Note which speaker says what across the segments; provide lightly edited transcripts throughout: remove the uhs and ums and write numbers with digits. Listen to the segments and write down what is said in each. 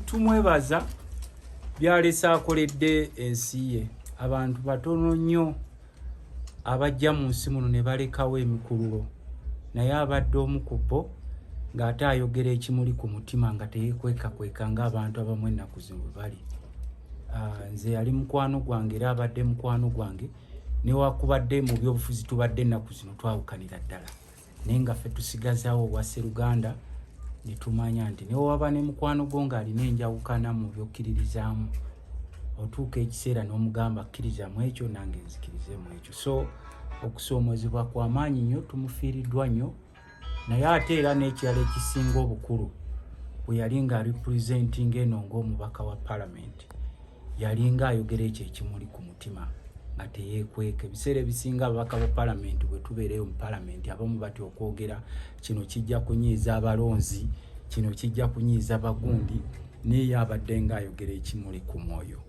Speaker 1: Tumwebaza byalesa akoledde ensi ye. Abantu batono nnyo abajja mu nsi muno ne balekawo emikululo, naye abadde omukubo ng'ate ayogera ekimuli ku mutima nga teyekweka ng'abantu abamu ennaku zino bwe bali. Nze yali mukwano gwange era abadde mukwano gwange, newakubadde mu byobufuzi tubadde ennaku zino twawukanira ddala, naye nga ffe tusigazaawo obwa Sseruganda ne tumanya nti ne waba ne mukwano gwo ng'alina enjawukana mu byokkiririzaamu, otuuka ekiseera n'omugamba kkiriza mu ekyo nange nzikirize mu ekyo. So okusoomoozebwa kwa maanyi nnyo, tumufiiriddwa nnyo, naye ate era n'ekirala ekisinga obukulu, bwe yali nga representing eno ng'omubaka wa Parliament, yali ng'ayogera ekyo ekimuli ku mutima nga teyeekweka. Ebiseera ebisinga ababaka ba Parliament bwe tubeereyo mu Parliament abamu batya okwogera kino kijja kunyiiza abalonzi, kino kijja kunyiiza bagundi, naye abadde ng'ayogera ekimuli ku mwoyo.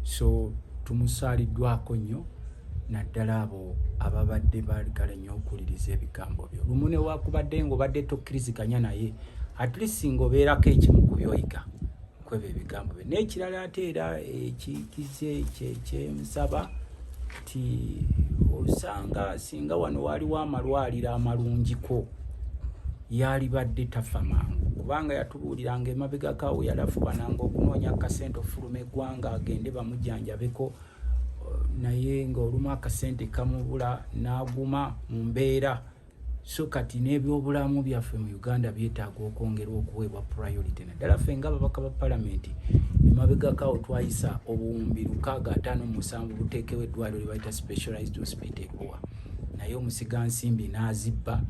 Speaker 1: So tumusaaliddwako nnyo, naddala abo ababadde baagala nnyo okuwuliriza ebigambo byo. Lumu ne wakubadde ng'obadde tokkiriziganya naye, at least ng'obeerako ekimu ku byoyiga kwebyo ebigambo bye. N'ekirala ate era ekikize kyemusaba ti osanga singa wano waliwo amalwaliro amalungiko yalibadde tafa mangu, kubanga yatubuuliranga emabega kawo yalafubananga okunoonya akasente ofuluma eggwanga agende bamujjanjabeko, naye ng'olumu akasente kamubula n'aguma mu mbeera. So kati n'ebyobulamu byaffe mu Uganda byetaaga okwongera okuweebwa priority. Naddala ffe ng'ababaka ba Parliament emabega kawo twayisa obuwumbi 657 buteekewo eddwaliro lye bayita specialized hospital Egowa, naye omusigansimbi n'azibba.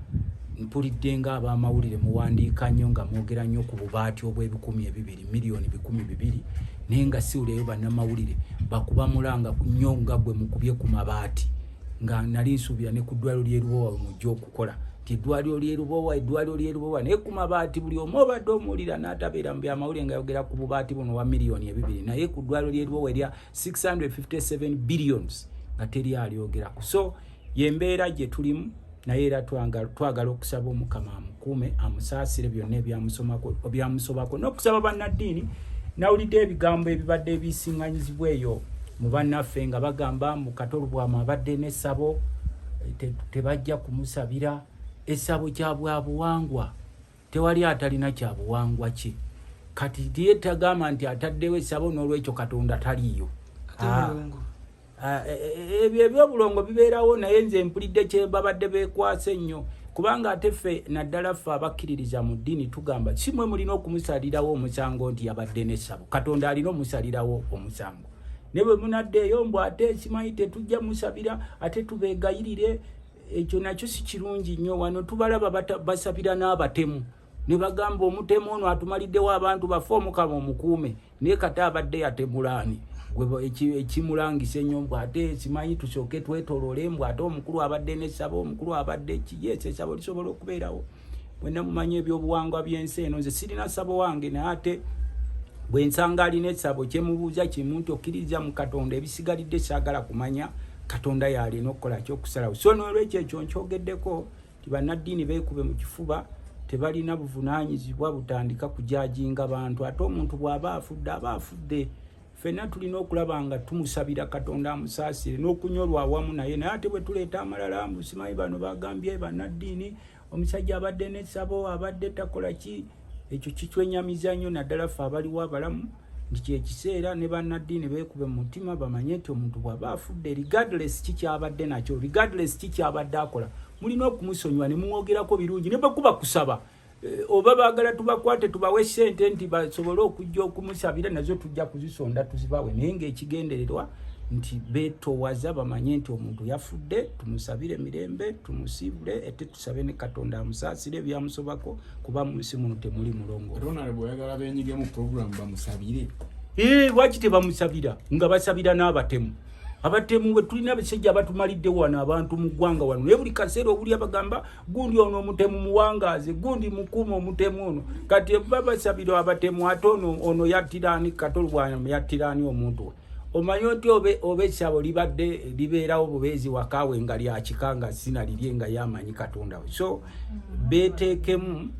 Speaker 1: Mpulidde ng'abamawulire muwandiika nnyo nga mwogera nnyo ku bubaati obw'$200 miliyoni 200, naye nga siwuleyo bannamawulire bakuba mulanga nnyo nga gwe mukubye ku mabaati, nga nali nsuubira ne ku ddwaliro ly'e Lubowa mujja okukola nti eddwaliro ly'e Lubowa, naye ku mabaati buli omu obadde omuwulira n'atabeera mu byamawulire nga yogera ku bubaati buno wa miliyoni 200, naye ku ddwaliro ly'e Lubowa erya 657 billions nga teri alyogerako. So y'embeera gye tulimu, naye era twagala okusaba Omukama amukuume, amusaasire byonna ebyamusobako, n'okusaba bannaddiini. Nawulidde ebigambo ebibadde ebisiŋŋanyizibwa eyo mu bannaffe nga bagamba mu Kato Lubwama abadde n'essabo tebajja kumusabira. Essabo kya bwabuwangwa, tewali atalina kya buwangwa kye. Kati ye tagamba nti ataddewo essabo n'olwekyo Katonda taliiyo. Ebyo ebyobulongo bibeerawo, naye nze mpulidde kye babadde beekwase nnyo, kubanga ate ffe naddala ffe abakkiririza mu ddiini tugamba si mwe mulina okumusalirawo omusango nti yabadde n'essabo, Katonda alina omusalirawo omusango. Ne bwe munaddeeyo mbw ate simanyi tetujja musabira ate tubeegayirire, ekyo nakyo si kirungi nnyo. Wano tubalaba basabira n'abatemu ne bagamba omutemu ono atumaliddewo abantu bafe, Omukama omukuume, naye kati abadde yatemulaani gwe ekimulangisa ennyo mbw ate simanyi tusooke twetoloole mbw ate omukulu abadde n'essabo, omukulu abadde kiyeesa essabo lisobola okubeerawo. Mwenna mumanyi ebyobuwangwa by'ensi eno, nze sirina ssabo wange, naye ate bwe nsanga alina essabo kyemubuuza kimu nti okkiriza mu Katonda, ebisigalidde saagala kumanya Katonda y'alina okukola ky'okusalawo. So n'olwekyo ekyo nkyogeddeko ti bannaddiini beekube mu kifuba, tebalina buvunaanyizibwa butandika kujaajinga bantu. Ate omuntu bw'aba afudde aba afudde. Ffenna tulina okulaba nga tumusabira Katonda amusaasire n'okunyolwa awamu naye. Naye ate bwe tuleeta amalala mbu simanyi bano bagambye bannaddiini omusajja abadde n'essabo abadde takola ki, ekyo kitwenyamiza nnyo naddala ffe abaliwo abalamu nti kyekiseera ne bannaddiini beekube mu mutima bamanye nti omuntu bw'aba afudde, regardless kikyabadde nakyo, regardless kikyabadde akola, mulina okumusonyiwa ne muwogerako birungi. Ne bwe kuba kusaba oba baagala tubakwate tubawe ssente nti basobole okujja okumusabira, nazo tujja kuzisonda tuzibawe, naye ng'ekigendererwa nti beetowaza bamanye nti omuntu yafudde, tumusabire mirembe, tumusiibule, ate tusabe ne Katonda amusaasire ebyamusobako, kuba mu nsi muno temuli mulongo.
Speaker 2: Ronald bw'oyagala benyige mu program bamusabire.
Speaker 1: Lwaki tebamusabira nga basabira n'abatemu? Abatemu bwe tulina abasajja abatumalidde wano abantu mu ggwanga wano, naye buli kaseera obuli abagamba gundi ono omutemu muwangaaze, gundi mukuuma omutemu ono. Kati babasabira abatemu ate ono yattiraani, Kato Lubwama yattiraani omuntu we. Omanyi nti oba essabo libadde libeerawo bubeezi wakaawe nga lya kika nga sinalirye nga yamanyi Katonda we. So beeteekemu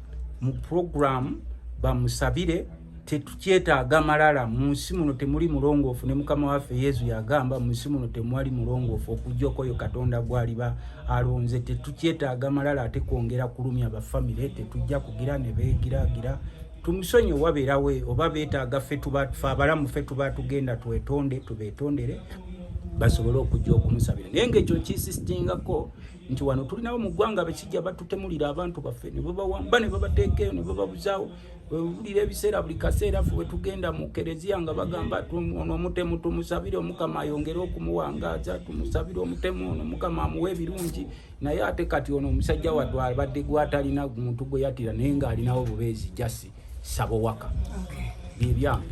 Speaker 1: mu program bamusabire tetukyetaaga malala. Mu nsi muno temuli mulongoofu, ne Mukama waffe Yesu yagamba mu nsi muno temwali mulongoofu okuggyako oyo Katonda gw'aliba alonze. Tetukyetaaga malala ate kwongera kulumya bafamire, tetujja kugira ne beegiraagira. Tumusonyi wabeerawe oba beetaaga ffe abalamu ffe tuba tugenda tubeetondere basobole okujja okumusabira. Naye ng'ekyo kisisitingako nti wano tulinawo mu ggwanga bekijja batutemulira abantu baffe ne babawamba ne babateekeyo ne bababuzaawo. Bulira ebiseera buli kaseera ffe tugenda mu kereziya nga bagamba ono omutemu tumusabire Omukama ayongere okumuwangaaza, tumusabire omutemu ono Mukama amuwe ebirungi. Naye ate kati ono omusajja wadde abadde gwatalina muntu gwe yatira naye ng'alinawo bubeezi jasi sabo waka. Bye byange.